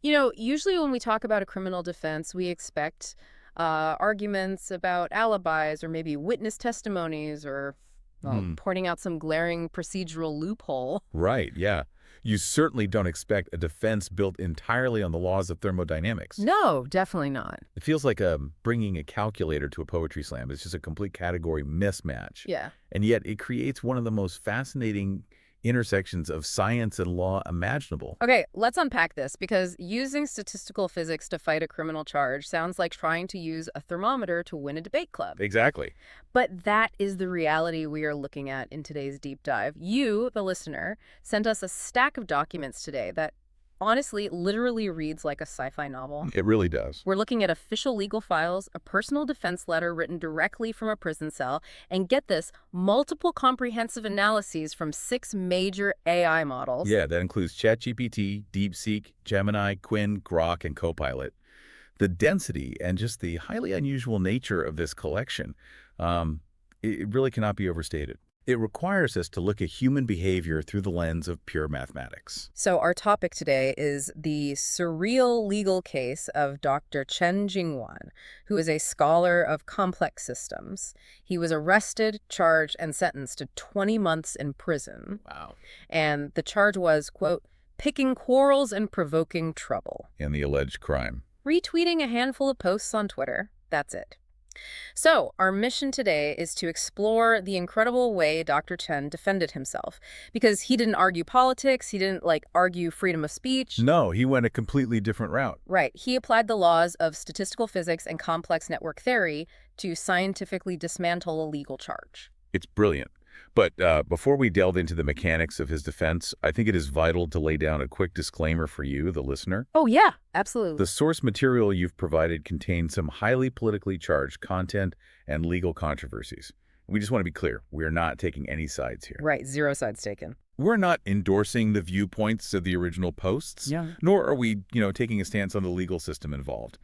Usually when we talk about a criminal defense, we expect arguments about alibis or maybe witness testimonies or, well, Hmm. pointing out some glaring procedural loophole. Right, yeah. You certainly don't expect a defense built entirely on the laws of thermodynamics. No, definitely not. It feels like bringing a calculator to a poetry slam. It's just a complete category mismatch. Yeah. And yet it creates one of the most fascinating intersections of science and law imaginable. Okay, let's unpack this because using statistical physics to fight a criminal charge sounds like trying to use a thermometer to win a debate club. Exactly. But that is the reality we are looking at in today's deep dive. You, the listener, sent us a stack of documents today that honestly literally reads like a sci-fi novel. It really does. We're looking at official legal files, a personal defense letter written directly from a prison cell, and get this, multiple comprehensive analyses from 6 major AI models. Yeah, that includes ChatGPT, DeepSeek, Gemini, Quinn, Grok, and Copilot. The density and just the highly unusual nature of this collection, it really cannot be overstated. It requires us to look at human behavior through the lens of pure mathematics. So our topic today is the surreal legal case of Dr. Chen Jingyuan, who is a scholar of complex systems. He was arrested, charged, and sentenced to 20 months in prison. Wow. And the charge was, quote, picking quarrels and provoking trouble. And the alleged crime. Retweeting a handful of posts on Twitter. That's it. So, our mission today is to explore the incredible way Dr. Chen defended himself. Because he didn't argue politics, he didn't, argue freedom of speech. No, he went a completely different route. Right. He applied the laws of statistical physics and complex network theory to scientifically dismantle a legal charge. It's brilliant. But before we delve into the mechanics of his defense, I think it is vital to lay down a quick disclaimer for you, the listener. Oh, yeah, absolutely. The source material you've provided contains some highly politically charged content and legal controversies. We just want to be clear. We are not taking any sides here. Right, 0 sides taken. We're not endorsing the viewpoints of the original posts, nor are we, taking a stance on the legal system involved.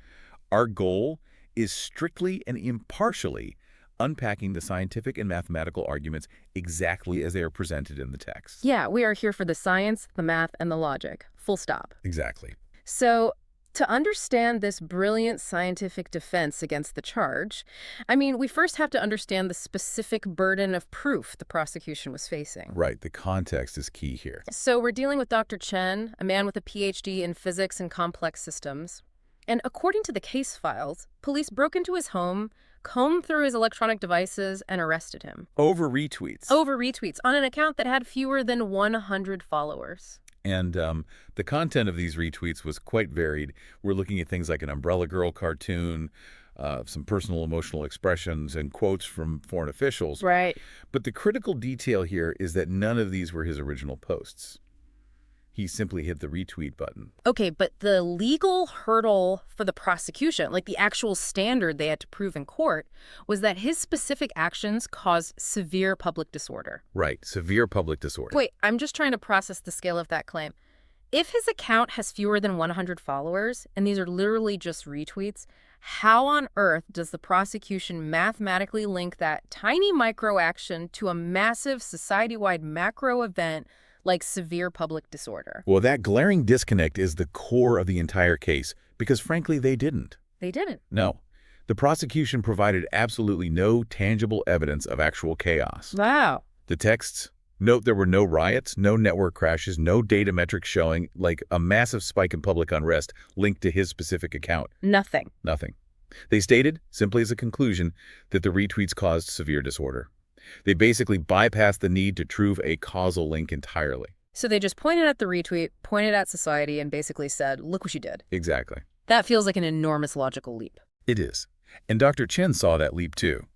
Our goal is strictly and impartially unpacking the scientific and mathematical arguments exactly as they are presented in the text. Yeah, we are here for the science, the math, and the logic. Full stop. Exactly. So, to understand this brilliant scientific defense against the charge, we first have to understand the specific burden of proof the prosecution was facing. Right. The context is key here. So we're dealing with Dr. Chen, a man with a PhD in physics and complex systems. And according to the case files, police broke into his home, combed through his electronic devices, and arrested him. Over retweets. Over retweets on an account that had fewer than 100 followers. And the content of these retweets was quite varied. We're looking at things like an Umbrella Girl cartoon, some personal emotional expressions, and quotes from foreign officials. Right. But the critical detail here is that none of these were his original posts. He simply hit the retweet button. Okay, but the legal hurdle for the prosecution, the actual standard they had to prove in court, was that his specific actions caused severe public disorder. Right, severe public disorder. Wait, I'm just trying to process the scale of that claim. If his account has fewer than 100 followers, and these are literally just retweets, how on earth does the prosecution mathematically link that tiny micro action to a massive society-wide macro event like severe public disorder? Well, that glaring disconnect is the core of the entire case, because frankly, they didn't. They didn't. No. The prosecution provided absolutely no tangible evidence of actual chaos. Wow. The texts note there were no riots, no network crashes, no data metrics showing a massive spike in public unrest linked to his specific account. Nothing. Nothing. They stated, simply as a conclusion, that the retweets caused severe disorder. They basically bypassed the need to prove a causal link entirely. So they just pointed at the retweet, pointed at society, and basically said, look what you did. Exactly. That feels like an enormous logical leap. It is. And Dr. Chen saw that leap too.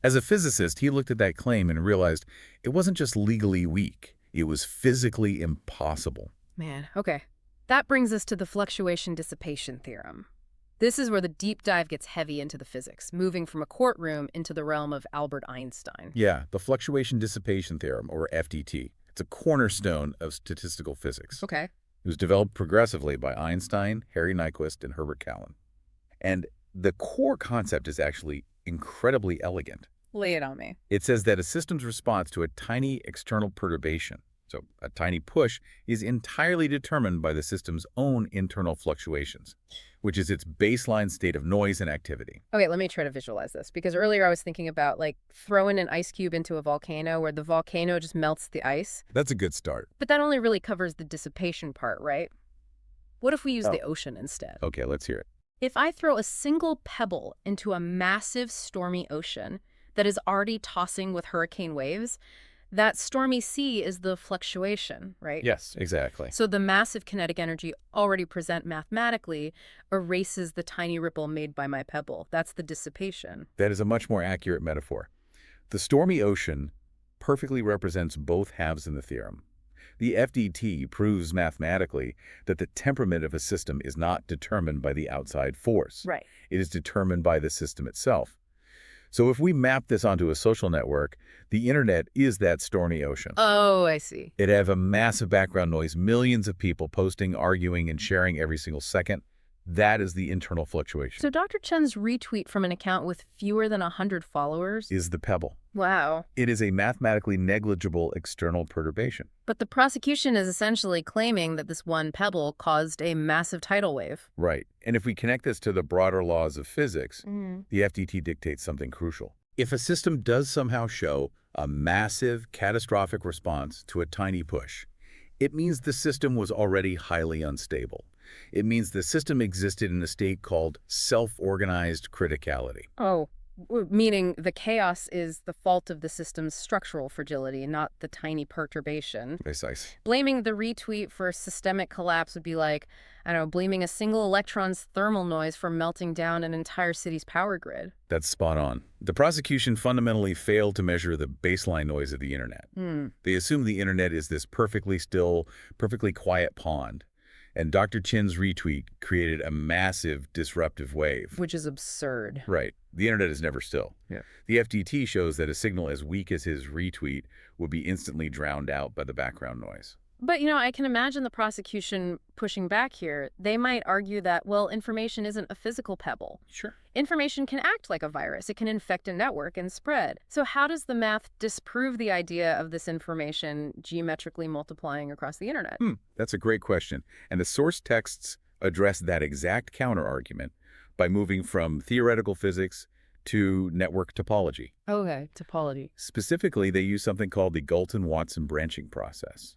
As a physicist, he looked at that claim and realized it wasn't just legally weak, it was physically impossible. Man, okay. That brings us to the fluctuation dissipation theorem. This is where the deep dive gets heavy into the physics, moving from a courtroom into the realm of Albert Einstein. Yeah, the fluctuation dissipation theorem, or FDT. It's a cornerstone of statistical physics. Okay. It was developed progressively by Einstein, Harry Nyquist, and Herbert Callan. And the core concept is actually incredibly elegant. Lay it on me. It says that a system's response to a tiny external perturbation, So a tiny push is entirely determined by the system's own internal fluctuations, which is its baseline state of noise and activity. Okay, let me try to visualize this, because earlier I was thinking about like throwing an ice cube into a volcano where the volcano just melts the ice. That's a good start. But that only really covers the dissipation part, right? What if we use Oh. the ocean instead? Okay, let's hear it. If I throw a single pebble into a massive stormy ocean that is already tossing with hurricane waves, that stormy sea is the fluctuation, right? Yes, exactly. So the massive kinetic energy already present mathematically erases the tiny ripple made by my pebble. That's the dissipation. That is a much more accurate metaphor. The stormy ocean perfectly represents both halves in the theorem. The FDT proves mathematically that the temperament of a system is not determined by the outside force. Right. It is determined by the system itself. So if we map this onto a social network, the internet is that stormy ocean. Oh, I see. It have a massive background noise, millions of people posting, arguing, and sharing every single second. That is the internal fluctuation. So Dr. Chen's retweet from an account with fewer than 100 followers? Is the pebble. Wow. It is a mathematically negligible external perturbation. But the prosecution is essentially claiming that this one pebble caused a massive tidal wave. Right. And if we connect this to the broader laws of physics, Mm. the FDT dictates something crucial. If a system does somehow show a massive, catastrophic response to a tiny push, it means the system was already highly unstable. It means the system existed in a state called self-organized criticality. Oh, meaning the chaos is the fault of the system's structural fragility, not the tiny perturbation. Precise. Blaming the retweet for systemic collapse would be like, I don't know, blaming a single electron's thermal noise for melting down an entire city's power grid. That's spot on. The prosecution fundamentally failed to measure the baseline noise of the internet. They assume the internet is this perfectly still, perfectly quiet pond. And Dr. Chen's retweet created a massive disruptive wave. Which is absurd. Right. The internet is never still. Yeah. The FDT shows that a signal as weak as his retweet would be instantly drowned out by the background noise. But, I can imagine the prosecution pushing back here. They might argue that, well, information isn't a physical pebble. Sure. Information can act like a virus. It can infect a network and spread. So how does the math disprove the idea of this information geometrically multiplying across the internet? That's a great question. And the source texts address that exact counter-argument by moving from theoretical physics to network topology. Okay, topology. Specifically, they use something called the Galton-Watson branching process.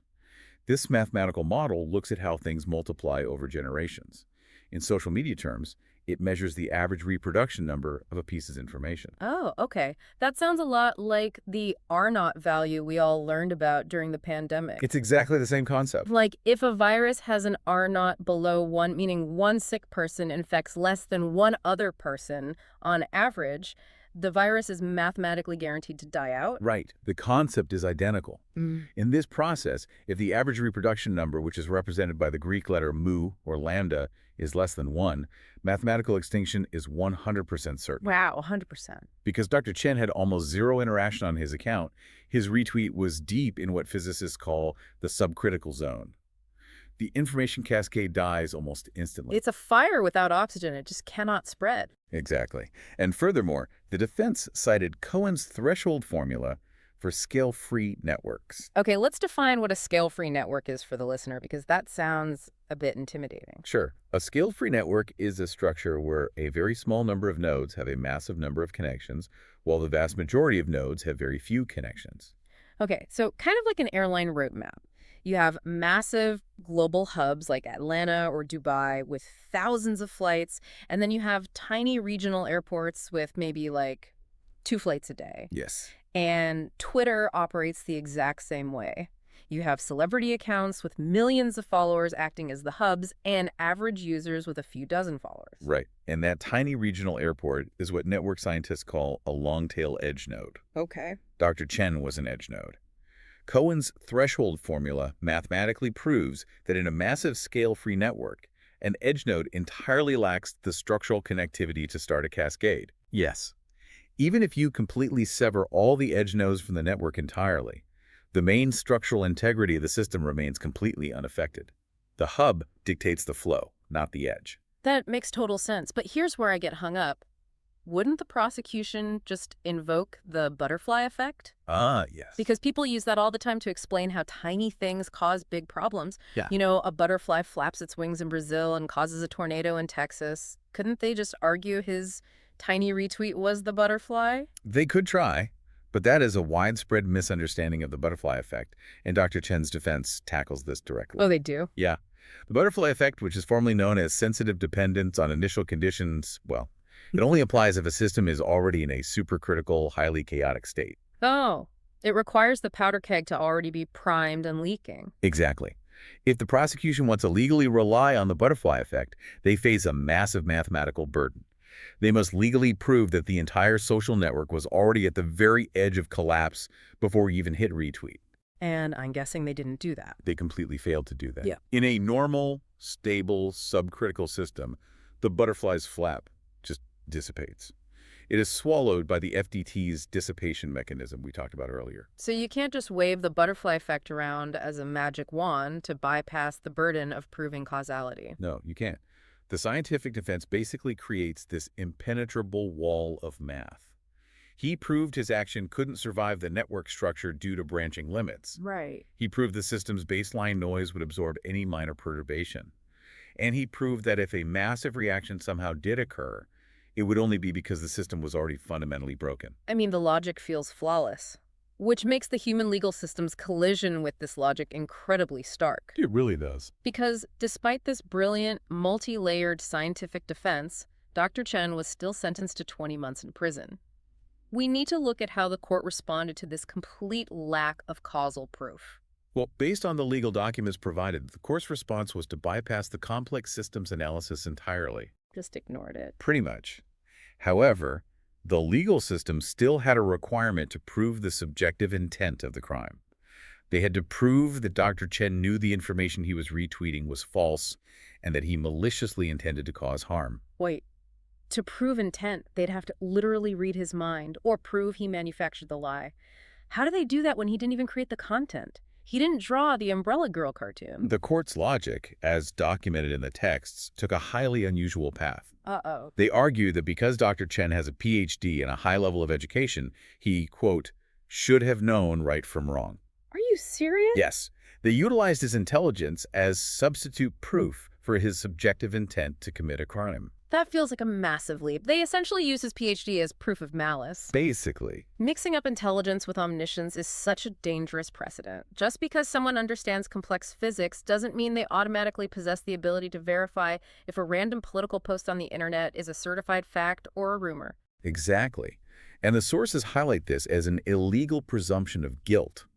This mathematical model looks at how things multiply over generations. In social media terms, it measures the average reproduction number of a piece's information. Oh, okay. That sounds a lot like the R0 value we all learned about during the pandemic. It's exactly the same concept. Like, if a virus has an R0 below 1, meaning one sick person infects less than one other person on average, the virus is mathematically guaranteed to die out? Right. The concept is identical. In this process, if the average reproduction number, which is represented by the Greek letter mu or lambda, is less than 1, mathematical extinction is 100% certain. Wow, 100%. Because Dr. Chen had almost zero interaction on his account, his retweet was deep in what physicists call the subcritical zone. The information cascade dies almost instantly. It's a fire without oxygen. It just cannot spread. Exactly. And furthermore, the defense cited Cohen's threshold formula for scale-free networks. Okay, let's define what a scale-free network is for the listener, because that sounds a bit intimidating. Sure. A scale-free network is a structure where a very small number of nodes have a massive number of connections, while the vast majority of nodes have very few connections. Okay, so kind of like an airline route map. You have massive global hubs like Atlanta or Dubai with thousands of flights, and then you have tiny regional airports with maybe like 2 flights a day. Yes. And Twitter operates the exact same way. You have celebrity accounts with millions of followers acting as the hubs and average users with a few dozen followers. Right. And that tiny regional airport is what network scientists call a long-tail edge node. Okay. Dr. Chen was an edge node. Cohen's threshold formula mathematically proves that in a massive scale-free network, an edge node entirely lacks the structural connectivity to start a cascade. Yes. Even if you completely sever all the edge nodes from the network entirely, the main structural integrity of the system remains completely unaffected. The hub dictates the flow, not the edge. That makes total sense. But here's where I get hung up. wouldn't the prosecution just invoke the butterfly effect? Ah, yes. Because people use that all the time to explain how tiny things cause big problems. Yeah. A butterfly flaps its wings in Brazil and causes a tornado in Texas. Couldn't they just argue his tiny retweet was the butterfly? They could try, but that is a widespread misunderstanding of the butterfly effect, and Dr. Chen's defense tackles this directly. Oh, they do? Yeah. The butterfly effect, which is formally known as sensitive dependence on initial conditions, well, it only applies if a system is already in a supercritical, highly chaotic state. Oh, it requires the powder keg to already be primed and leaking. Exactly. If the prosecution wants to legally rely on the butterfly effect, they face a massive mathematical burden. They must legally prove that the entire social network was already at the very edge of collapse before we even hit retweet. And I'm guessing they didn't do that. They completely failed to do that. Yeah. In a normal, stable, subcritical system, the butterfly's flap just dissipates. It is swallowed by the FDT's dissipation mechanism we talked about earlier. So you can't just wave the butterfly effect around as a magic wand to bypass the burden of proving causality. No, you can't. The scientific defense basically creates this impenetrable wall of math. He proved his action couldn't survive the network structure due to branching limits. Right. He proved the system's baseline noise would absorb any minor perturbation. And he proved that if a massive reaction somehow did occur, it would only be because the system was already fundamentally broken. I mean, the logic feels flawless, which makes the human legal system's collision with this logic incredibly stark. It really does. Because despite this brilliant, multi-layered scientific defense, Dr. Chen was still sentenced to 20 months in prison. We need to look at how the court responded to this complete lack of causal proof. Well, based on the legal documents provided, the court's response was to bypass the complex systems analysis entirely. Just ignored it. Pretty much. However, the legal system still had a requirement to prove the subjective intent of the crime. They had to prove that Dr. Chen knew the information he was retweeting was false and that he maliciously intended to cause harm. Wait, to prove intent, they'd have to literally read his mind or prove he manufactured the lie. How do they do that when he didn't even create the content? He didn't draw the Umbrella Girl cartoon. The court's logic, as documented in the texts, took a highly unusual path. Uh-oh. They argue that because Dr. Chen has a PhD and a high level of education, he, quote, should have known right from wrong. Are you serious? Yes. They utilized his intelligence as substitute proof for his subjective intent to commit a crime. That feels like a massive leap. They essentially use his PhD as proof of malice. Basically. Mixing up intelligence with omniscience is such a dangerous precedent. Just because someone understands complex physics doesn't mean they automatically possess the ability to verify if a random political post on the internet is a certified fact or a rumor. Exactly. And the sources highlight this as an illegal presumption of guilt.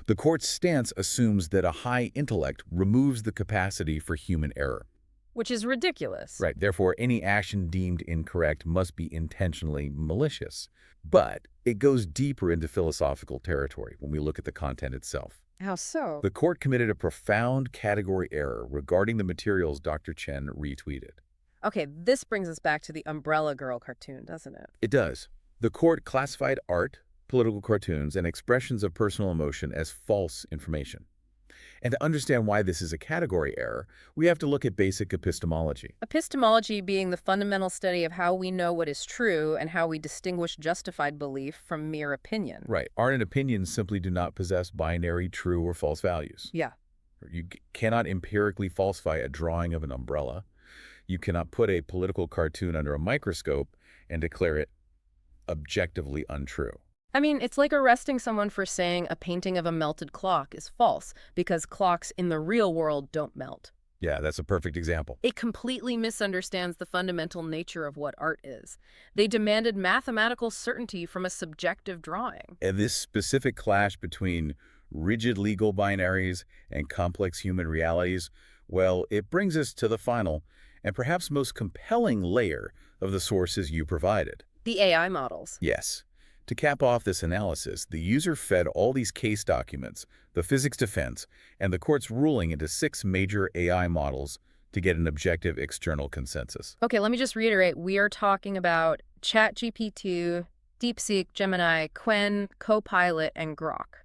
The court's stance assumes that a high intellect removes the capacity for human error. Which is ridiculous. Right. Therefore, any action deemed incorrect must be intentionally malicious. But it goes deeper into philosophical territory when we look at the content itself. How so? The court committed a profound category error regarding the materials Dr. Chen retweeted. Okay, this brings us back to the Umbrella Girl cartoon, doesn't it? It does. The court classified art, political cartoons, and expressions of personal emotion as false information. And to understand why this is a category error, we have to look at basic epistemology. Epistemology being the fundamental study of how we know what is true and how we distinguish justified belief from mere opinion. Right. Art and opinions simply do not possess binary true or false values. Yeah. You cannot empirically falsify a drawing of an umbrella. You cannot put a political cartoon under a microscope and declare it objectively untrue. I mean, it's like arresting someone for saying a painting of a melted clock is false because clocks in the real world don't melt. Yeah, that's a perfect example. It completely misunderstands the fundamental nature of what art is. They demanded mathematical certainty from a subjective drawing. And this specific clash between rigid legal binaries and complex human realities, well, it brings us to the final and perhaps most compelling layer of the sources you provided. The AI models. Yes. To cap off this analysis, the user fed all these case documents, the physics defense, and the court's ruling into 6 major AI models to get an objective external consensus. Okay, let me just reiterate. We are talking about ChatGPT, DeepSeek, Gemini, Qwen, Copilot, and Grok.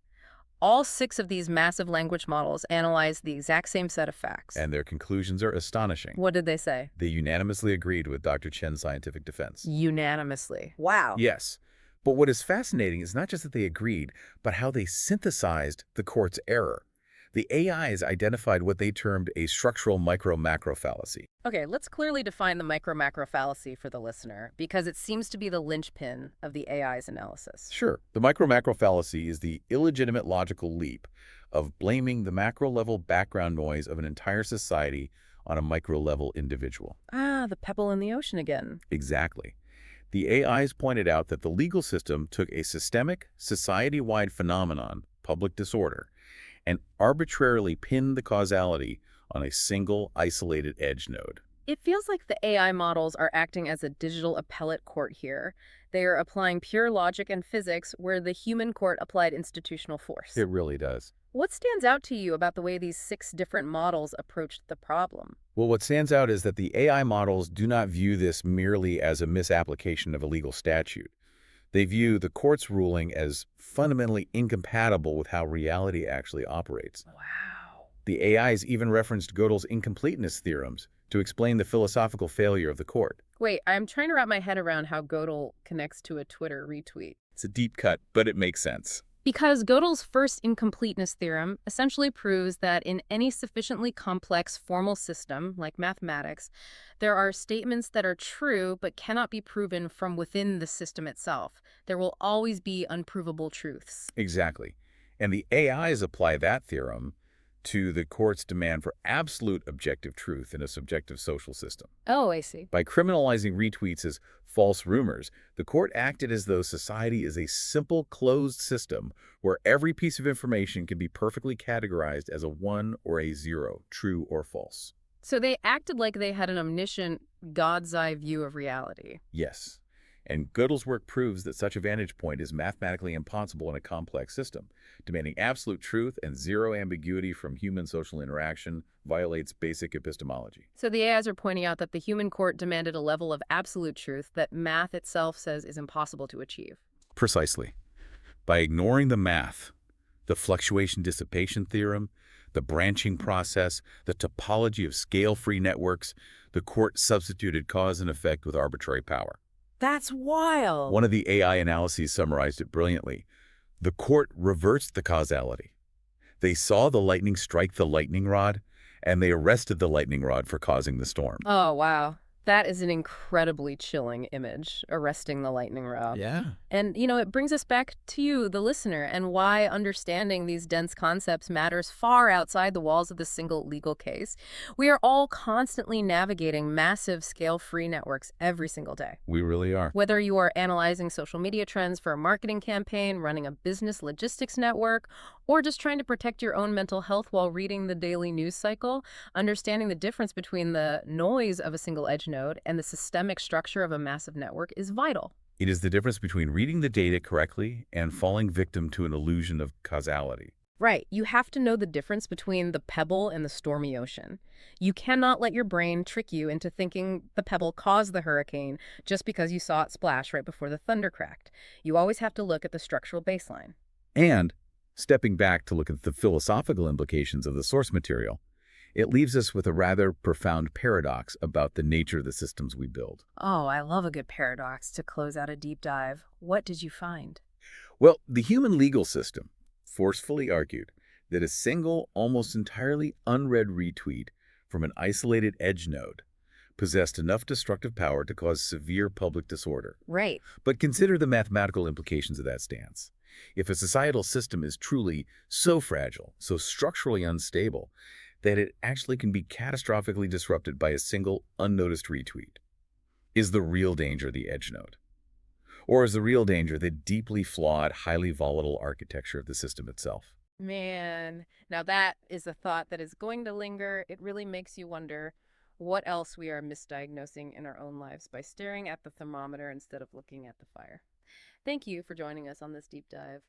All 6 of these massive language models analyzed the exact same set of facts. And their conclusions are astonishing. What did they say? They unanimously agreed with Dr. Chen's scientific defense. Unanimously. Wow. Yes. But what is fascinating is not just that they agreed, but how they synthesized the court's error. The AIs identified what they termed a structural micro-macro fallacy. Okay, let's clearly define the micro-macro fallacy for the listener, because it seems to be the linchpin of the AI's analysis. Sure, the micro-macro fallacy is the illegitimate logical leap of blaming the macro-level background noise of an entire society on a micro-level individual. Ah, the pebble in the ocean again. Exactly. The AIs pointed out that the legal system took a systemic, society-wide phenomenon, public disorder, and arbitrarily pinned the causality on a single, isolated edge node. It feels like the AI models are acting as a digital appellate court here. They are applying pure logic and physics where the human court applied institutional force. It really does. What stands out to you about the way these 6 different models approached the problem? Well, what stands out is that the AI models do not view this merely as a misapplication of a legal statute. They view the court's ruling as fundamentally incompatible with how reality actually operates. Wow. The AIs even referenced Gödel's incompleteness theorems to explain the philosophical failure of the court. Wait, I'm trying to wrap my head around how Gödel connects to a Twitter retweet. It's a deep cut, but it makes sense. Because Gödel's first incompleteness theorem essentially proves that in any sufficiently complex formal system, like mathematics, there are statements that are true but cannot be proven from within the system itself. There will always be unprovable truths. Exactly. And the AIs apply that theorem to the court's demand for absolute objective truth in a subjective social system. Oh, I see. By criminalizing retweets as false rumors, the court acted as though society is a simple, closed system where every piece of information can be perfectly categorized as a 1 or a 0, true or false. So they acted like they had an omniscient, God's eye view of reality. Yes. And Gödel's work proves that such a vantage point is mathematically impossible in a complex system. Demanding absolute truth and zero ambiguity from human social interaction violates basic epistemology. So the AIs are pointing out that the human court demanded a level of absolute truth that math itself says is impossible to achieve. Precisely. By ignoring the math, the fluctuation dissipation theorem, the branching process, the topology of scale-free networks, the court substituted cause and effect with arbitrary power. That's wild. One of the AI analyses summarized it brilliantly. The court reversed the causality. They saw the lightning strike the lightning rod, and they arrested the lightning rod for causing the storm. Oh, wow. That is an incredibly chilling image, arresting the lightning rod. Yeah. And, it brings us back to you, the listener, and why understanding these dense concepts matters far outside the walls of the single legal case. We are all constantly navigating massive scale-free networks every single day. We really are. Whether you are analyzing social media trends for a marketing campaign, running a business logistics network, or just trying to protect your own mental health while reading the daily news cycle, understanding the difference between the noise of a single edge node and the systemic structure of a massive network is vital. It is the difference between reading the data correctly and falling victim to an illusion of causality. Right. You have to know the difference between the pebble and the stormy ocean. You cannot let your brain trick you into thinking the pebble caused the hurricane just because you saw it splash right before the thunder cracked. You always have to look at the structural baseline. And, stepping back to look at the philosophical implications of the source material, it leaves us with a rather profound paradox about the nature of the systems we build. Oh, I love a good paradox to close out a deep dive. What did you find? Well, the human legal system forcefully argued that a single, almost entirely unread retweet from an isolated edge node possessed enough destructive power to cause severe public disorder. Right. But consider the mathematical implications of that stance. If a societal system is truly so fragile, so structurally unstable, that it actually can be catastrophically disrupted by a single unnoticed retweet, is the real danger the edge node? Or is the real danger the deeply flawed, highly volatile architecture of the system itself? Man, now that is a thought that is going to linger. It really makes you wonder what else we are misdiagnosing in our own lives by staring at the thermometer instead of looking at the fire. Thank you for joining us on this deep dive.